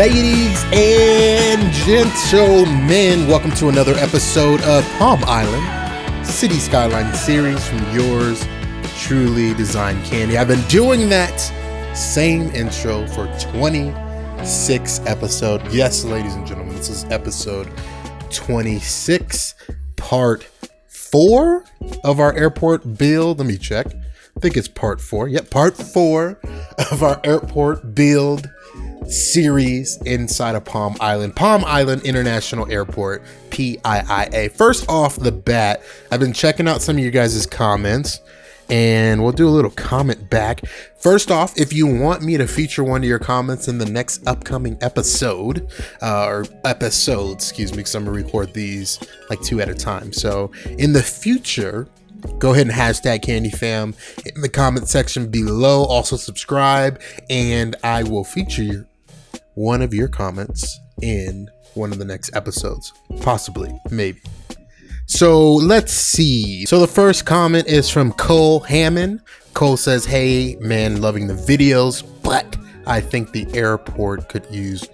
Ladies and gentlemen, welcome to another episode of Palm Island City Skylines series from yours truly, Design Candy. I've been doing that same intro for 26 episodes. Yes, ladies and gentlemen, this is episode 26, part 4 of our airport build. Let me check. I think it's part 4. Yep, part 4 of our airport build series inside of Palm Island International Airport, PIIA. First off the bat, I've been checking out some of you guys' comments, and we'll do a little comment back. First off, if you want me to feature one of your comments in the next upcoming episode, excuse me, because I'm gonna record these like 2 at a time. So in the future, go ahead and hashtag CandyFam in the comment section below. Also subscribe, and I will feature one of your comments in one of the next episodes. Possibly, maybe. So let's see. So the first comment is from Cole Hammond. Cole says, "Hey man, loving the videos, but I think the airport could use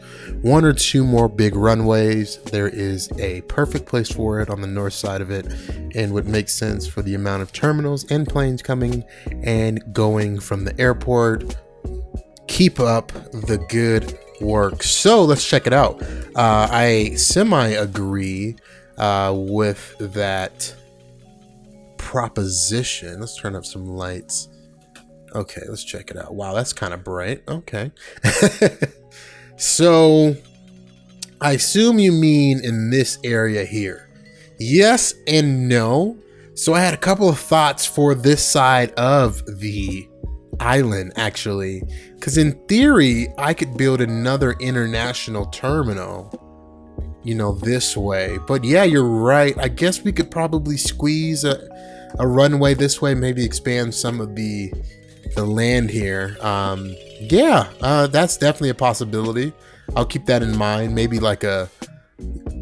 1 or 2 more big runways. There is a perfect place for it on the north side of it and would make sense for the amount of terminals and planes coming and going from the airport. Keep up the good work." So let's check it out. I semi-agree with that proposition. Let's turn up some lights. Okay, let's check it out. Wow, that's kind of bright. Okay. So I assume you mean in this area here. Yes and no. So I had a couple of thoughts for this side of the island, actually, because in theory I could build another international terminal, you know, this way. But yeah, you're right. I guess we could probably squeeze a runway this way, maybe expand some of the land here. That's definitely a possibility. I'll keep that in mind. Maybe like a,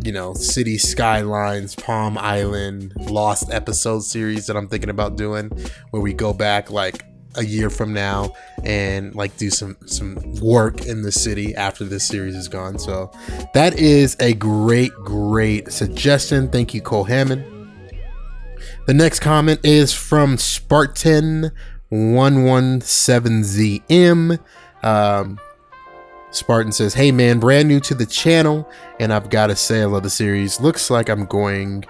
you know, City Skylines Palm Island Lost episode series that I'm thinking about doing, where we go back like a year from now and like do some work in the city after this series is gone. So that is a great suggestion. Thank you, Cole Hammond. The next comment is from Spartan117ZM. Spartan says, "Hey man, brand new to the channel, and I've got to say I love the series. Looks like I'm gonna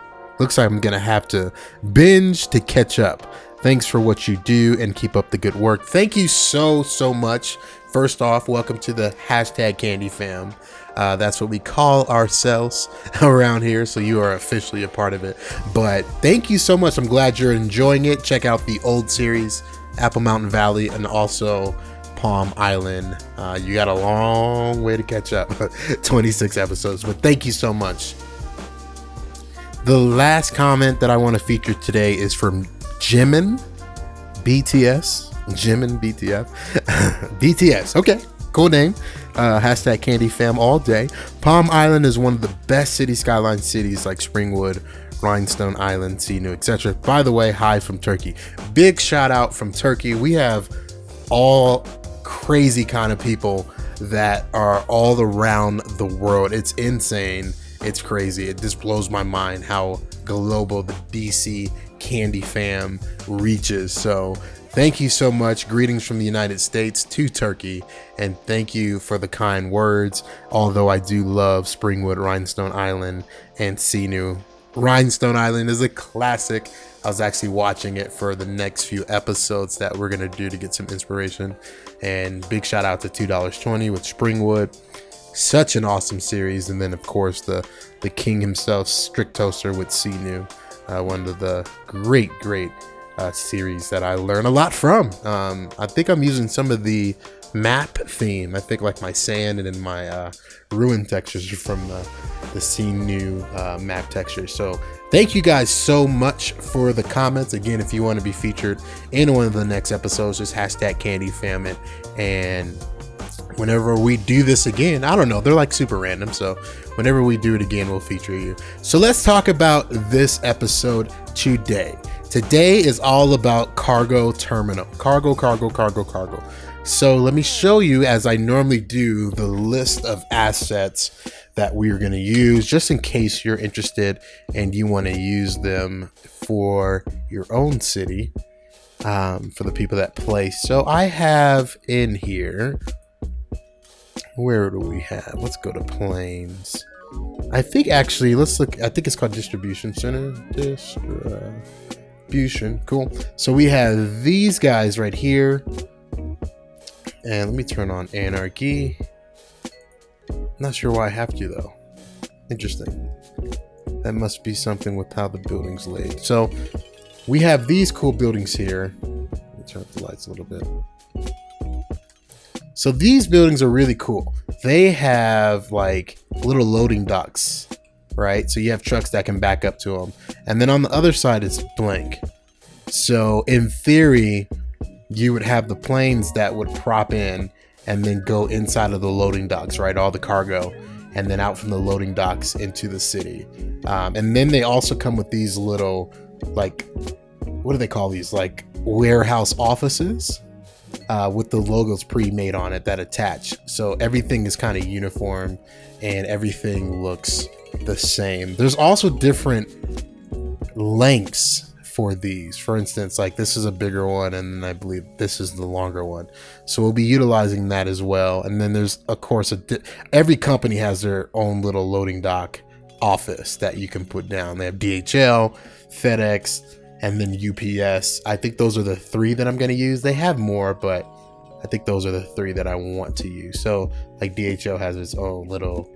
have to binge to catch up. Thanks for what you do and keep up the good work." Thank you so much. First off, welcome to the hashtag CandyFam. That's what we call ourselves around here, so you are officially a part of it. But thank you so much. I'm glad you're enjoying it. Check out the old series, Apple Mountain Valley, and also Palm Island. You got a long way to catch up. 26 episodes, but thank you so much. The last comment that I want to feature today is from Jimin BTS. BTS. Okay, cool name. Hashtag CandyFam all day. Palm Island is one of the best city skyline cities like Springwood, Rhinestone Island, Sinu, etc. By the way, hi from Turkey. Big shout out from Turkey. We have all crazy kind of people that are all around the world. It's insane. It's crazy. It just blows my mind how global the DC Candy Fam reaches. So thank you so much. Greetings from the United States to Turkey, and thank you for the kind words. Although I do love Springwood, Rhinestone Island, and Sinu. Rhinestone Island is a classic. I was actually watching it for the next few episodes that we're gonna do to get some inspiration. And big shout out to $2.20 with Springwood. Such an awesome series. And then of course the king himself, Strict Toaster with Sinu. One of the great series that I learn a lot from. I think I'm using some of the map theme. I think like my sand and then my ruin textures are from the Sinu map texture. So thank you guys so much for the comments. Again, if you want to be featured in one of the next episodes, just hashtag CandyFam, and whenever we do this again, I don't know, they're like super random, so whenever we do it again, we'll feature you. So let's talk about this episode today. Today is all about cargo terminal. Cargo. So let me show you, as I normally do, the list of assets that we're going to use, just in case you're interested and you want to use them for your own city, for the people that play. So I have in here, where do we have? Let's go to Plains. I think actually, let's look. I think it's called Distribution Center. Distribution. Cool. So we have these guys right here. And let me turn on Anarchy. Not sure why I have to, though. Interesting. That must be something with how the building's laid. So we have these cool buildings here. Let me turn up the lights a little bit. So these buildings are really cool. They have like little loading docks, right? So you have trucks that can back up to them. And then on the other side, it's blank. So in theory, you would have the planes that would prop in and then go inside of the loading docks, right? All the cargo, and then out from the loading docks into the city. And then they also come with these little, like, what do they call these? Like warehouse offices. With the logos pre-made on it that attach. So everything is kind of uniform and everything looks the same. There's also different lengths for these. For instance, like this is a bigger one and I believe this is the longer one. So we'll be utilizing that as well. And then there's, of course, every company has their own little loading dock office that you can put down. They have DHL, FedEx, and then UPS. I think those are the three that I'm going to use. They have more, but I think those are the three that I want to use. So like DHL has its own little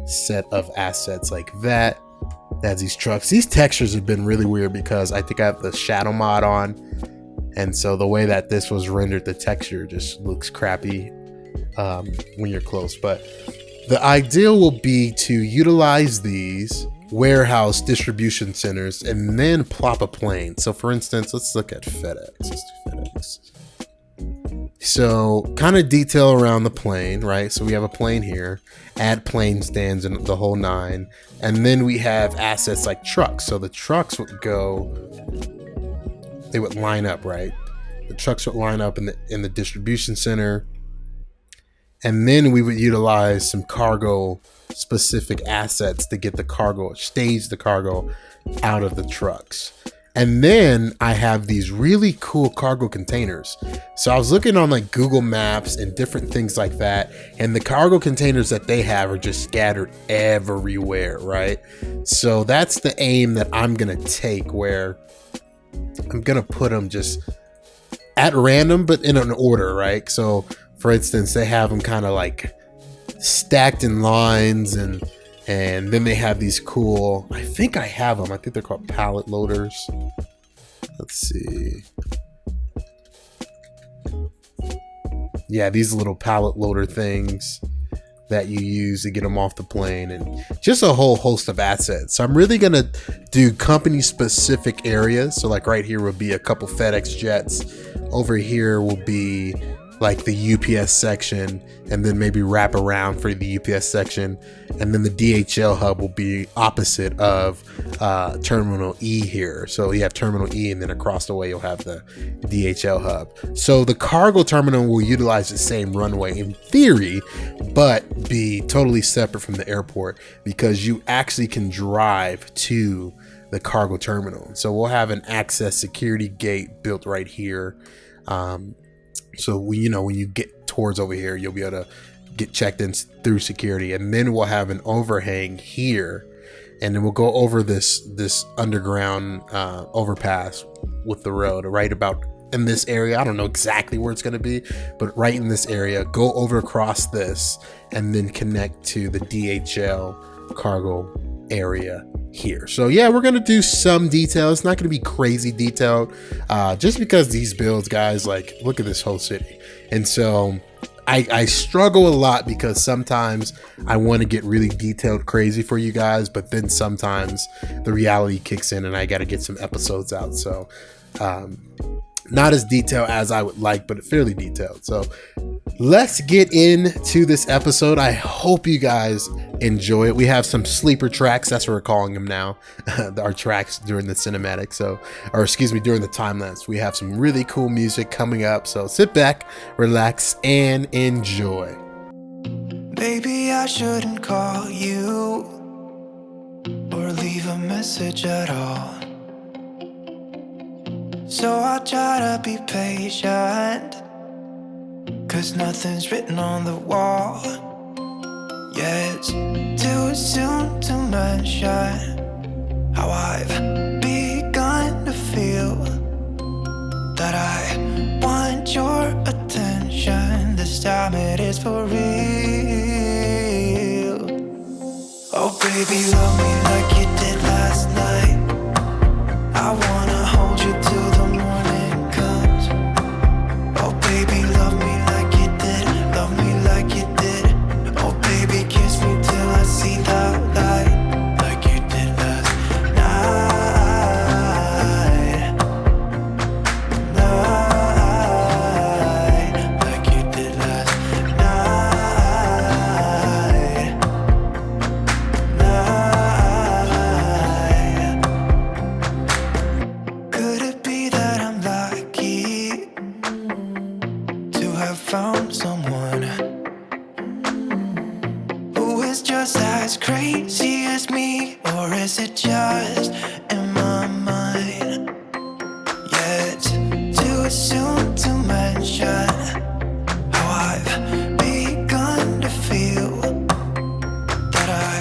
set of assets like that. It has these trucks. These textures have been really weird because I think I have the shadow mod on. And so the way that this was rendered, the texture just looks crappy when you're close. But the ideal will be to utilize these warehouse distribution centers and then plop a plane. So for instance, let's look at FedEx. Let's do FedEx. So kind of detail around the plane, right? So we have a plane here, add plane stands and the whole nine. And then we have assets like trucks. So the trucks would go, they would line up, right? The trucks would line up in the distribution center. And then we would utilize some cargo specific assets to get the cargo, stage the cargo out of the trucks. And then I have these really cool cargo containers. So I was looking on like Google Maps and different things like that. And the cargo containers that they have are just scattered everywhere, right? So that's the aim that I'm going to take, where I'm going to put them just at random, but in an order, right? So for instance, they have them kind of like stacked in lines, and then they have these cool, I think I have them. I think they're called pallet loaders. Let's see. Yeah, these little pallet loader things that you use to get them off the plane, and just a whole host of assets. So I'm really going to do company specific areas. So like right here will be a couple FedEx jets. Over here will be like the UPS section, and then maybe wrap around for the UPS section. And then the DHL hub will be opposite of Terminal E here. So you have Terminal E, and then across the way you'll have the DHL hub. So the cargo terminal will utilize the same runway in theory, but be totally separate from the airport, because you actually can drive to the cargo terminal. So we'll have an access security gate built right here. So when you get towards over here, you'll be able to get checked in through security, and then we'll have an overhang here, and then we'll go over this underground overpass with the road right about in this area. I don't know exactly where it's going to be, but right in this area, go over across this, and then connect to the DHL cargo area here. So yeah, we're gonna do some detail. It's not gonna be crazy detailed, just because these builds, guys, like look at this whole city. And so I struggle a lot, because sometimes I want to get really detailed crazy for you guys, but then sometimes the reality kicks in and I got to get some episodes out. So Not as detailed as I would like, but fairly detailed. So let's get into this episode. I hope you guys enjoy it. We have some sleeper tracks. That's what we're calling them now. Our tracks during the cinematic. During the time lapse. We have some really cool music coming up. So sit back, relax, and enjoy. Maybe I shouldn't call you or leave a message at all. So I'll try to be patient, 'cause nothing's written on the wall. Yeah, it's too soon to mention how I've begun to feel that I want your attention. This time it is for real. Oh baby, love me like you did last night. I wanna hold you till the morning comes. Oh baby, love me like you did. Love me like you did. Oh baby, kiss me till I see the light, like you did last night. Like you did last night. Could it be that I'm lucky to have found someone who is just as crazy as me? Or is it just in my mind? Yeah, it's too soon to mention how I've begun to feel that I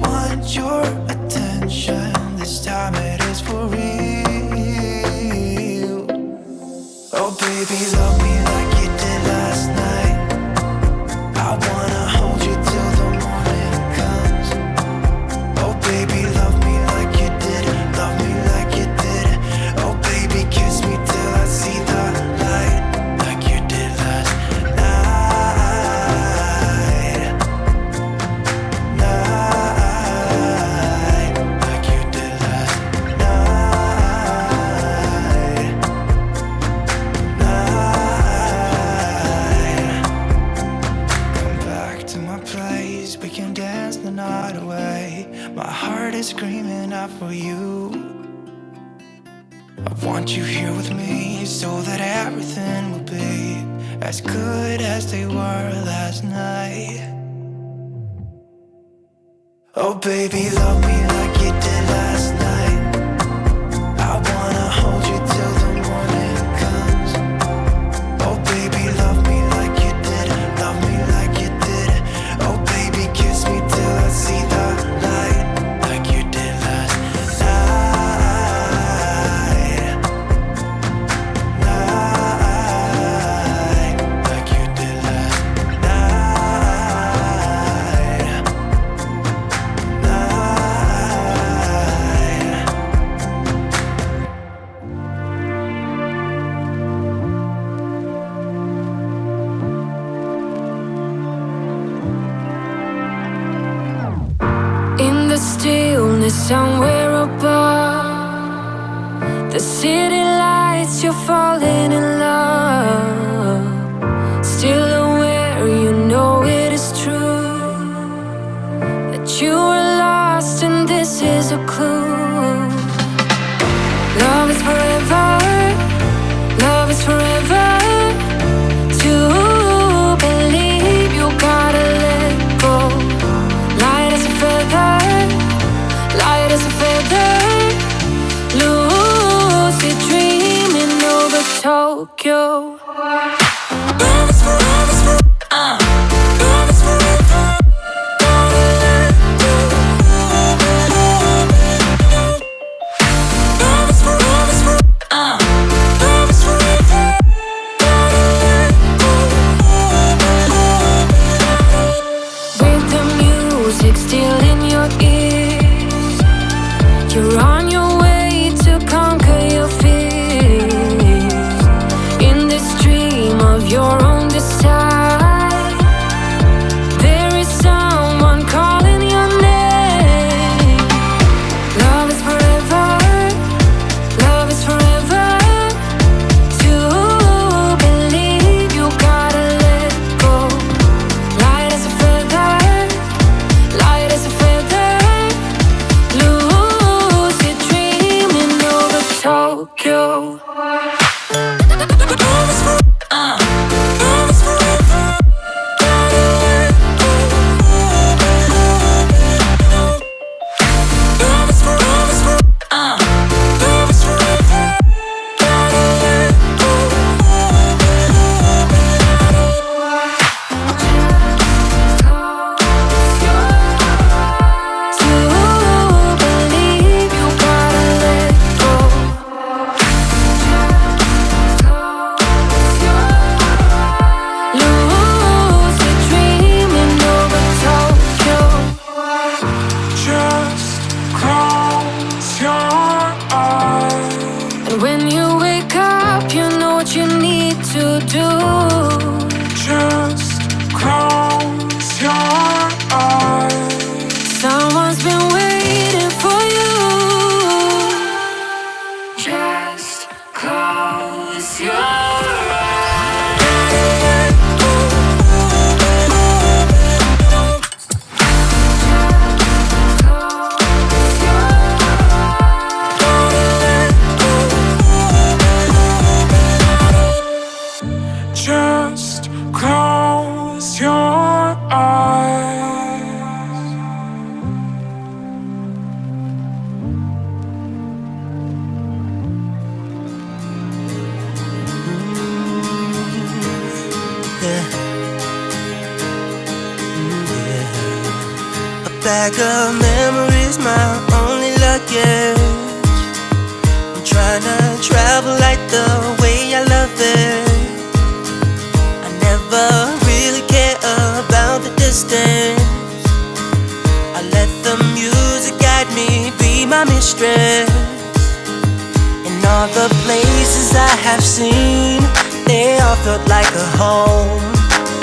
want your attention. This time it is for real. Oh baby, love me like you did last night. I wanna hold you till the morning comes. Oh baby, love me like you did. Love me like you did. Oh baby, kiss me till I see the light, like you did last night. Like you did last night. Come back to my place, we can dance the night away. My heart is screaming out for you. I want you here with me so that everything will be as good as they were last night. Oh baby, love me like you did last night. I wanna hold you till the morning comes. Oh baby, love me like you did. Love me like you did. Oh baby, kiss me till I see the light, like you did last night. Like you did last night. In the stillness somewhere above the city lights, you're falling in love. Still aware, you know it is true that you were lost and this is a clue. Love is forever, love is forever. To believe you gotta let go. Light as a feather, light as a feather. Lucid dreaming over Tokyo. Love is forever, love is forever. Gotta let go. Love is forever, love is forever. Gotta let go. With the music still in your ears, you're on your way to conquer your fears. In this dream of your own desire, there is someone calling your name. Love is forever, love is forever. To to do. Just close your eyes. Someone's been waiting for you. Just close your Just close your eyes. A bag of memories, my only luggage. I'm trying to travel like the way I love it. I never really care about the distance. I let the music guide me, be my mistress. And all the places I have seen, they all felt like a home.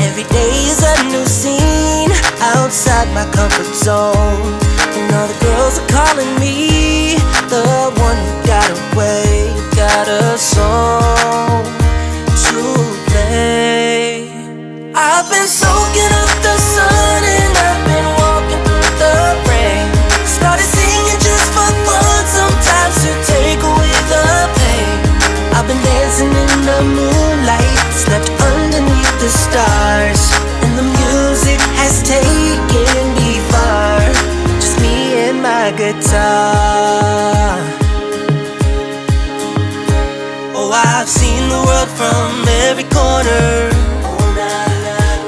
Every day is a new scene, outside my comfort zone. And all the girls are calling me the one who got away, got a song to play. I've been soaking up the sun and I've been walking through the rain. Started singing just for fun, sometimes to take away the pain. I've been dancing in the moonlight, slept underneath the stars, and the music has taken me far. Just me and my guitar. Oh, I've seen the world from every corner.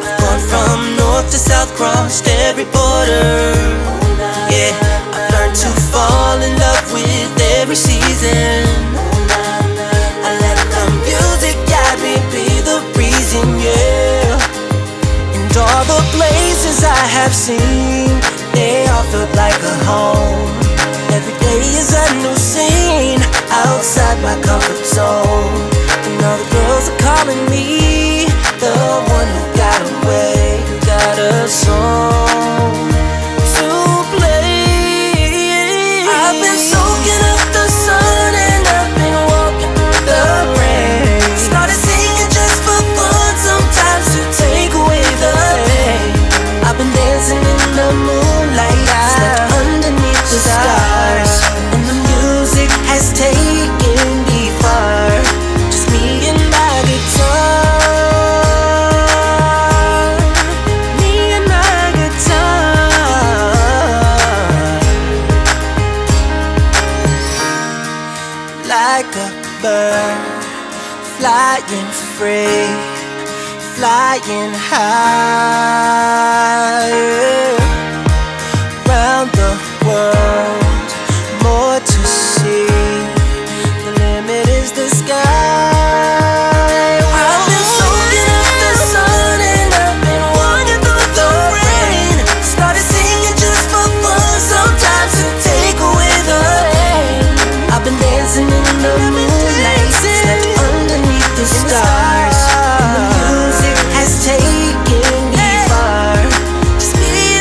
I've gone from north to south, crossed every border. Yeah, I've learned to fall in love with every season. I let the music guide me, be the reason, yeah. And all the places I have seen, they all felt like a home. Every day is a new scene, outside my comfort zone. And all the girls are calling me the one who got away, who got a song to play. I've been soaking up the sun and I've been walking through the rain. Started singing just for fun, sometimes to take away the pain. I've been dancing in the moonlight, slept underneath the stars, and the music has taken me far. Just me and my guitar, me and my guitar. Like a bird, flying free, flying high. Round the world, more to see. The limit is the sky. I've been soaking up the sun and I've been walking through the rain. Started singing just for fun, sometimes to take away the pain. I've been dancing in the moonlight, slept underneath the stars, and the music has taken me far. Just me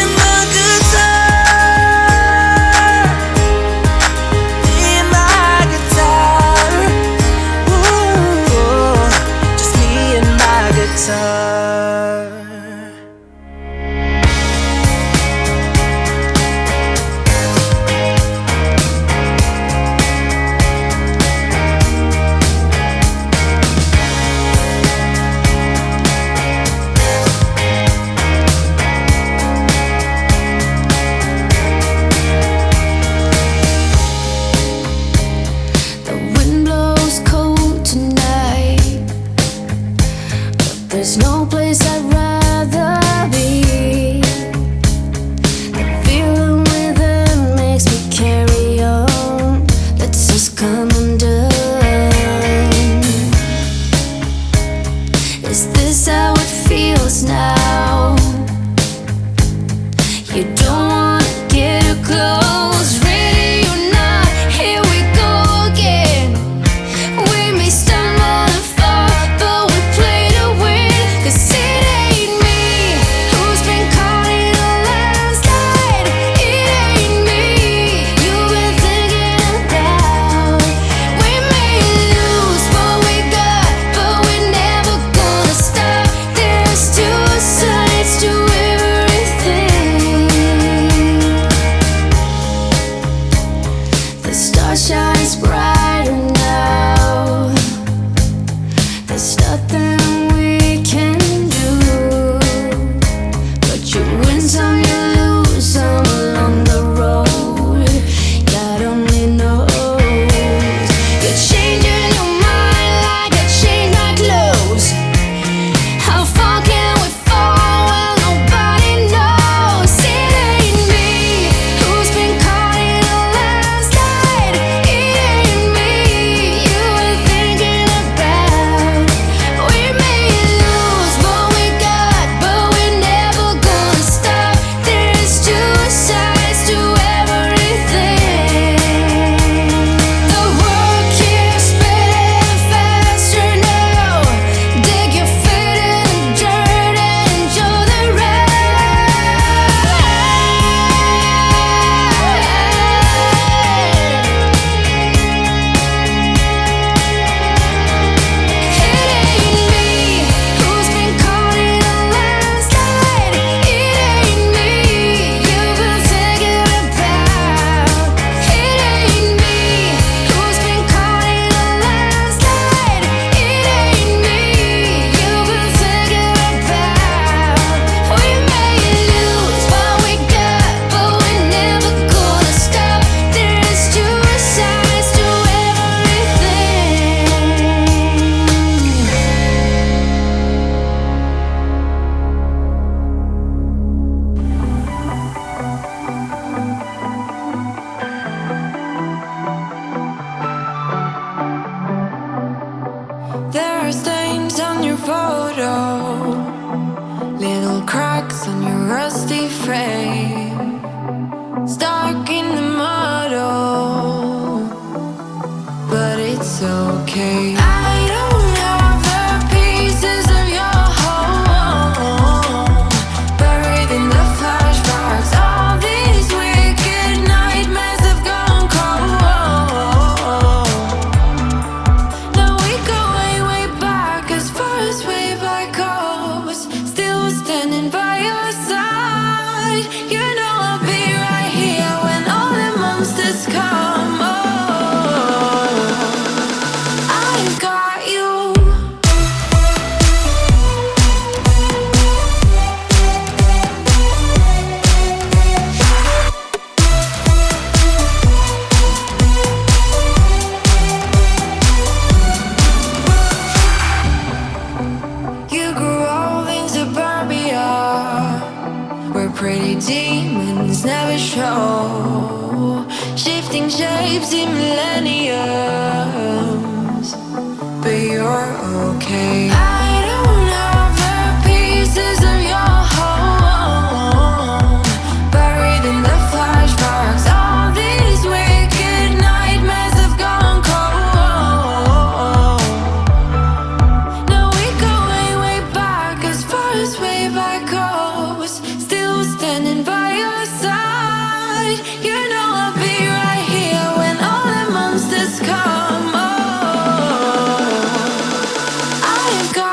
shines brighter now. There's nothing we can do, but you win some, you lose some along the road. God only knows. You're changing your mind like I change my clothes. How far can we fall when nobody knows? It ain't me who's been caught in a landslide. It ain't me you were thinking about. We may lose what we got, but we're never gonna stop. There's two sides to everything. The world keeps spinning faster now. Dig your feet in the dirt and enjoy the ride. It ain't me who's been caught in a landslide. It ain't me you've been thinking about. It ain't me who's been caught in a landslide. It ain't me you've been thinking about. We may lose what we got, but we're never gonna stop. There's two sides to everything. There are stains on your photo, little cracks on your rusty frame, stuck in the mud, oh, but it's okay. I don't have the pieces of your home, buried in the flashbacks. All these wicked nightmares have gone cold. Now we go way, way back, as far as way back goes. Still standing by your side. You know I'll be right here when all the monsters come. Oh, I've got you. You grew old in suburbia, where pretty demons never show, shifting shapes in millenniums, but you're okay. I don't have the pieces of your home, buried in the flashbacks. All these wicked nightmares have gone cold. Now we go way, way back, as far as way back goes. Still standing by your side. You know I'll be right here when all the monsters come. Oh, I've got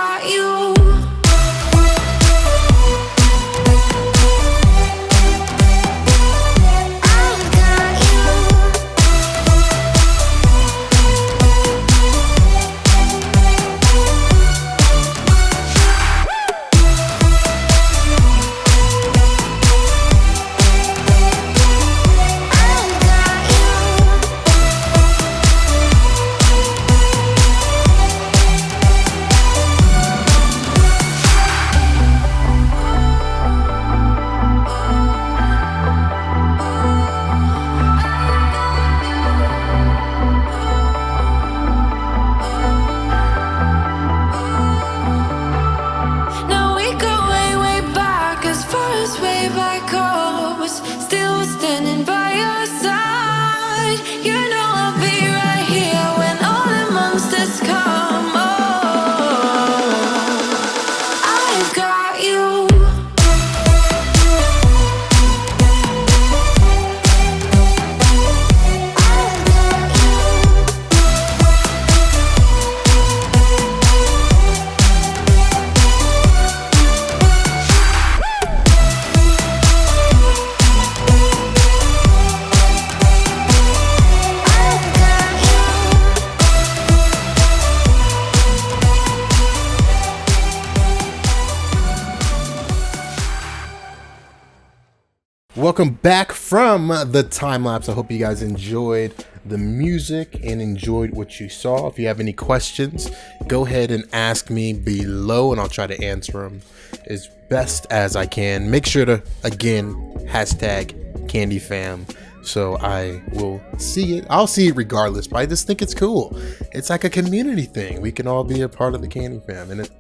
welcome back from the time lapse. I hope you guys enjoyed the music and enjoyed what you saw. If you have any questions, go ahead and ask me below and I'll try to answer them as best as I can. Make sure to, again, hashtag CandyFam, so I will see it. I'll see it regardless, but I just think it's cool. It's like a community thing. We can all be a part of the Candy Fam, and it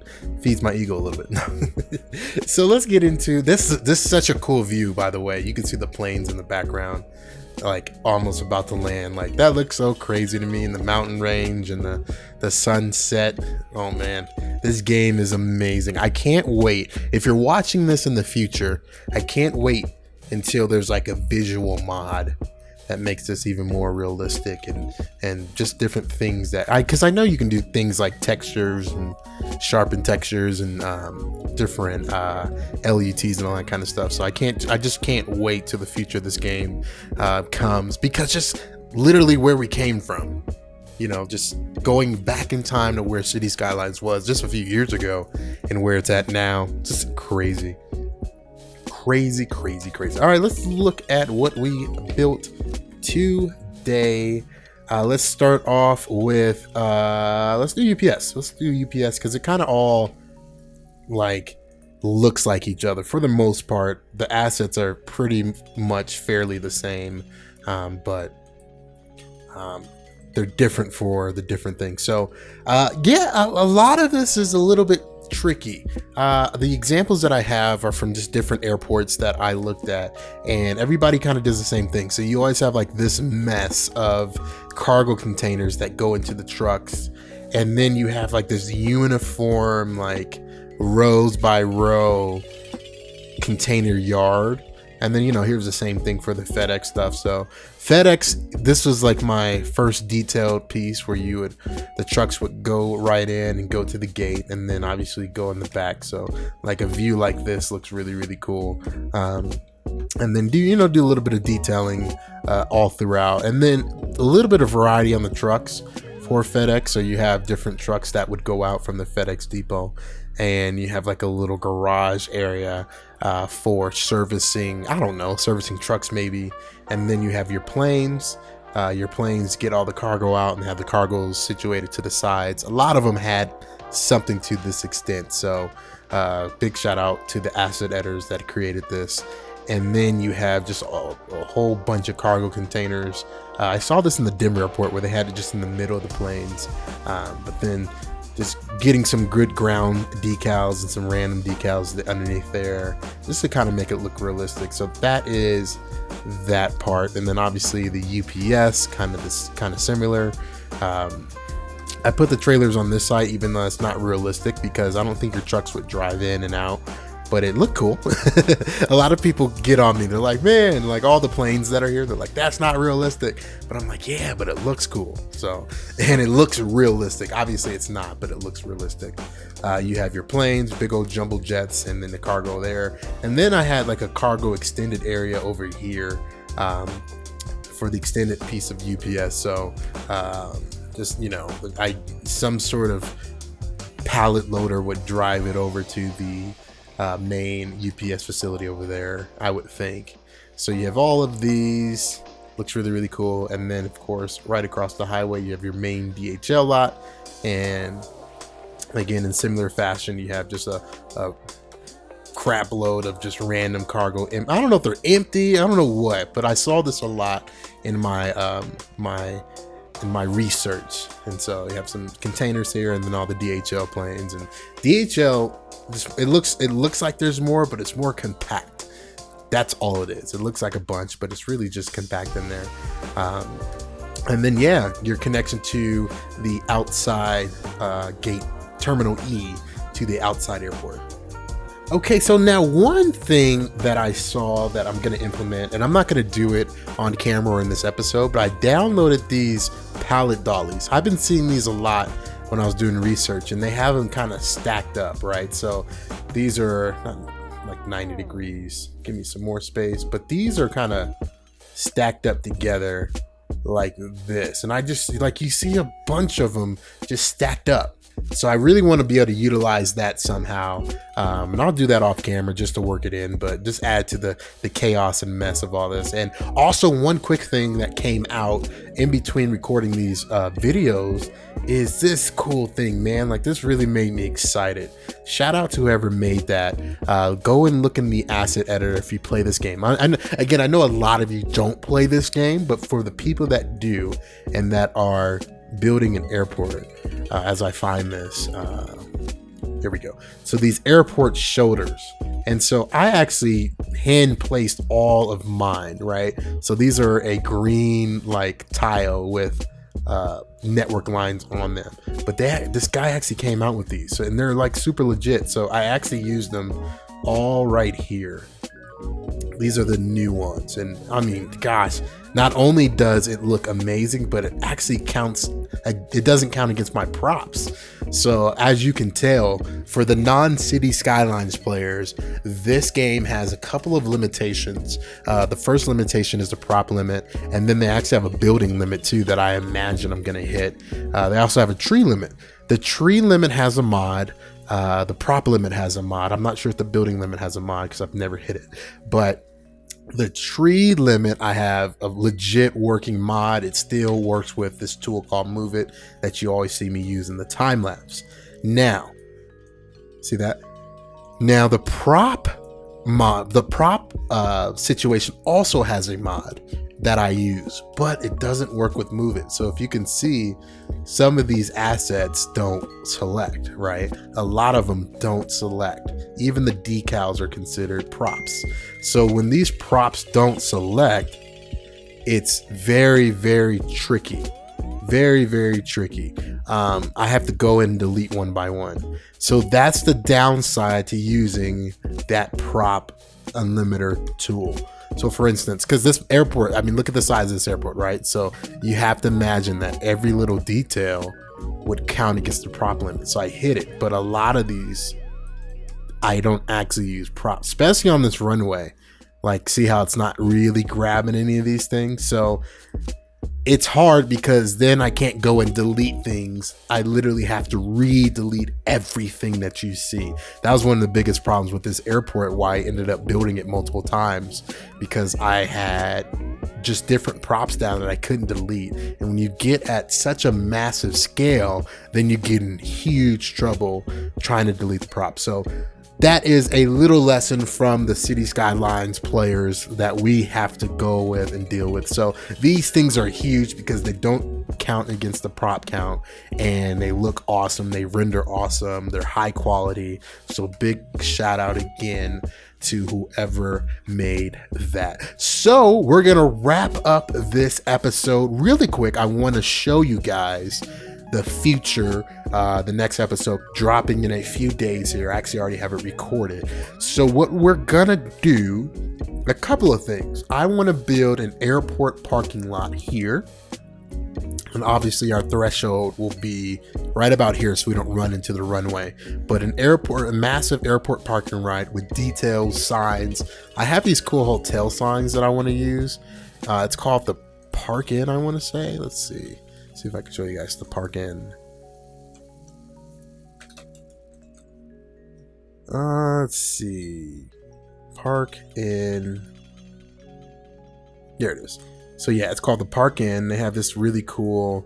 feeds my ego a little bit. So let's get into this. This is such a cool view, by the way. You can see the planes in the background, like almost about to land. Like that looks so crazy to me, in the mountain range and the sunset. Oh man, this game is amazing. I can't wait. If you're watching this in the future, I can't wait until there's like a visual mod that makes this even more realistic, and just different things that because I know you can do things like textures and sharpen textures and different LUTs and all that kind of stuff. So I just can't wait till the future of this game comes, because just literally where we came from, you know, just going back in time to where City Skylines was just a few years ago and where it's at now, just crazy. All right, let's look at what we built today. Let's start off with let's do UPS because it kind of all like looks like each other for the most part. The assets are pretty much fairly the same, but they're different for the different things. So a lot of this is a little bit tricky. The examples that I have are from just different airports that I looked at, and everybody kind of does the same thing. So you always have like this mess of cargo containers that go into the trucks, and then you have like this uniform, like rows by row container yard. And then, you know, here's the same thing for the FedEx stuff. So FedEx, this was like my first detailed piece where the trucks would go right in and go to the gate and then obviously go in the back. So like a view like this looks really, really cool. And then do a little bit of detailing all throughout, and then a little bit of variety on the trucks for FedEx. So you have different trucks that would go out from the FedEx depot, and you have like a little garage area for servicing trucks maybe. And then you have your planes. Your planes get all the cargo out and have the cargoes situated to the sides. A lot of them had something to this extent. So big shout out to the asset editors that created this. And then you have just a whole bunch of cargo containers. I saw this in the Denver airport where they had it just in the middle of the planes. But then just getting some good ground decals and some random decals underneath there, just to kind of make it look realistic. So that is that part. And then obviously the UPS, kind of similar. I put the trailers on this side, even though it's not realistic, because I don't think your trucks would drive in and out. But it looked cool. A lot of people get on me. They're like, man, like all the planes that are here, they're like, that's not realistic. But I'm like, yeah, but it looks cool. So, and it looks realistic. Obviously it's not, but it looks realistic. You have your planes, big old jumbo jets, and then the cargo there. And then I had like a cargo extended area over here for the extended piece of UPS. So just, some sort of pallet loader would drive it over to the main UPS facility over there, I would think. So you have all of these, looks really, really cool. And then of course, right across the highway, you have your main DHL lot. And again, in similar fashion, you have just a crap load of just random cargo. And I don't know if they're empty, I don't know what, but I saw this a lot in my my research. And so you have some containers here, and then all the DHL planes. And DHL, it looks like there's more, but it's more compact. That's all it is. It looks like a bunch, but it's really just compact in there. And then your connection to the outside gate, Terminal E, to the outside airport. Okay, so now one thing that I saw that I'm going to implement, and I'm not going to do it on camera or in this episode, but I downloaded these pallet dollies. I've been seeing these a lot when I was doing research, and they have them kind of stacked up, right? So these are like 90 degrees. Give me some more space, but these are kind of stacked up together like this. And I just, like, you see a bunch of them just stacked up. So I really want to be able to utilize that somehow. And I'll do that off camera just to work it in, but just add to the chaos and mess of all this. And also, one quick thing that came out in between recording these videos is this cool thing, man. Like, this really made me excited. Shout out to whoever made that. Go and look in the asset editor if you play this game. Again, I know a lot of you don't play this game, but for the people that do and that are building an airport, as I find this, here we go. So these airport shoulders, and so I actually hand placed all of mine, right? So these are a green like tile with network lines on them, but this guy actually came out with these, and they're like super legit. So I actually used them all right here. These are the new ones, and I mean, gosh, not only does it look amazing, but it actually counts. It doesn't count against my props. So as you can tell, for the non-City Skylines players, this game has a couple of limitations. The first limitation is the prop limit, and then they actually have a building limit too that I imagine I'm gonna hit. They also have a tree limit. The tree limit has a mod. The prop limit has a mod. I'm not sure if the building limit has a mod because I've never hit it, but the tree limit, I have a legit working mod. It still works with this tool called Move It that you always see me use in the time lapse. Now, see that? Now the prop mod, situation also has a mod that I use, but it doesn't work with Move It. So if you can see, some of these assets don't select, right? A lot of them don't select. Even the decals are considered props. So when these props don't select, it's very, very tricky. Very, very tricky. I have to go in and delete one by one. So that's the downside to using that prop unlimiter tool. So for instance, because this airport, I mean, look at the size of this airport, right? So you have to imagine that every little detail would count against the prop limit. So I hit it, but a lot of these, I don't actually use props, especially on this runway. Like, see how it's not really grabbing any of these things? So it's hard because then I can't go and delete things. I literally have to re-delete everything that you see. That was one of the biggest problems with this airport, why I ended up building it multiple times, because I had just different props down that I couldn't delete. And when you get at such a massive scale, then you get in huge trouble trying to delete the props. So that is a little lesson from the City Skylines players that we have to go with and deal with. So these things are huge because they don't count against the prop count, and they look awesome. They render awesome. They're high quality. So big shout out again to whoever made that. So we're going to wrap up this episode really quick. I want to show you guys the future, the next episode dropping in a few days here. I actually already have it recorded. So what we're gonna do, a couple of things. I want to build an airport parking lot here, and obviously our threshold will be right about here so we don't run into the runway. But an airport, a massive airport parking lot with details, signs. I have these cool hotel signs that I want to use. It's called the Park Inn, I want to say. Let's see if I can show you guys the Park Inn. Let's see. Park Inn. There it is. So yeah, it's called the Park Inn. They have this really cool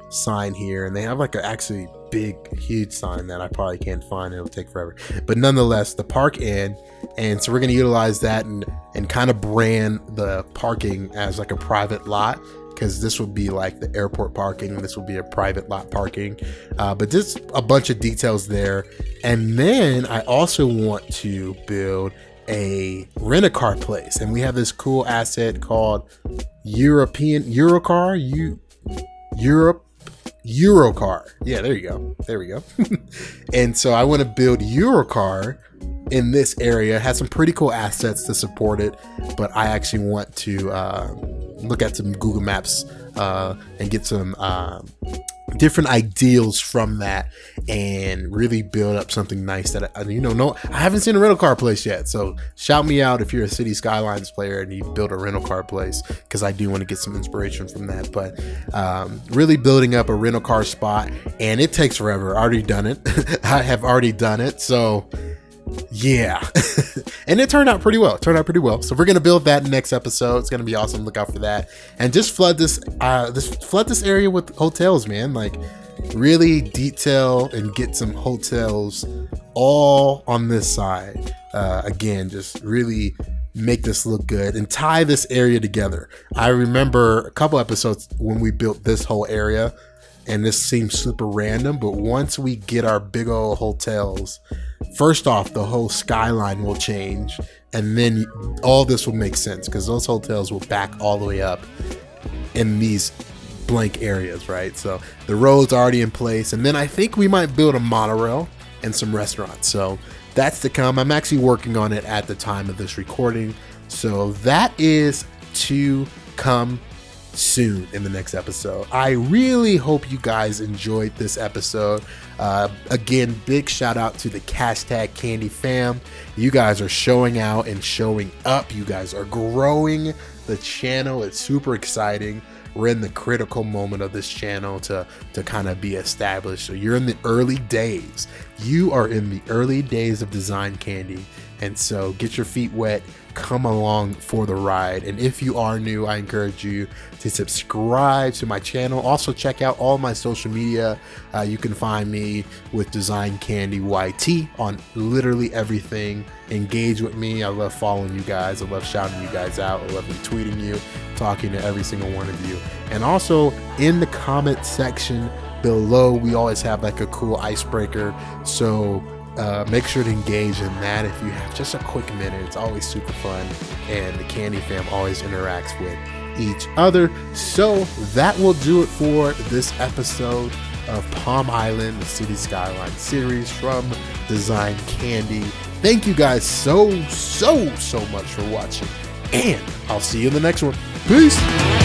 sign here, and they have like a actually big, huge sign that I probably can't find. It'll take forever. But nonetheless, the Park Inn. And so we're going to utilize that and kind of brand the parking as like a private lot, because this would be like the airport parking, this would be a private lot parking, but just a bunch of details there. And then I also want to build a rent-a-car place, and we have this cool asset called Eurocar. Yeah, there we go. And so I want to build Eurocar in this area. It has some pretty cool assets to support it, but I actually want to look at some Google Maps and get some different ideals from that and really build up something nice that I haven't seen a rental car place yet. So shout me out if you're a City Skylines player and you build a rental car place, because I do want to get some inspiration from that. But really building up a rental car spot, and it takes forever. I already done it. I have already done it. So yeah. And it turned out pretty well. So we're gonna build that in the next episode. It's gonna be awesome. Look out for that. And just flood this area with hotels, man. Like really detail and get some hotels all on this side. Again, just really make this look good and tie this area together. I remember a couple episodes when we built this whole area, and this seems super random, but once we get our big old hotels, first off, the whole skyline will change, and then all this will make sense because those hotels will back all the way up in these blank areas, right? So the road's already in place, and then I think we might build a monorail and some restaurants. So that's to come. I'm actually working on it at the time of this recording, so that is to come soon in the next episode. I really hope you guys enjoyed this episode. Again, big shout out to the #Candy fam. You guys are showing out and showing up. You guys are growing the channel. It's super exciting. We're in the critical moment of this channel to kind of be established. So you're in the early days. You are in the early days of Design Candy. And so get your feet wet, come along for the ride. And if you are new, I encourage you to subscribe to my channel. Also check out all my social media. You can find me with Design Candy YT on literally everything. Engage with me. I love following you guys. I love shouting you guys out. I love retweeting you, talking to every single one of you. And also in the comment section below, we always have like a cool icebreaker. So make sure to engage in that if you have just a quick minute. It's always super fun, and the Candy fam always interacts with each other. So that will do it for this episode of Palm Island, the City Skyline series from Design Candy. Thank you guys so much for watching, and I'll see you in the next one. Peace.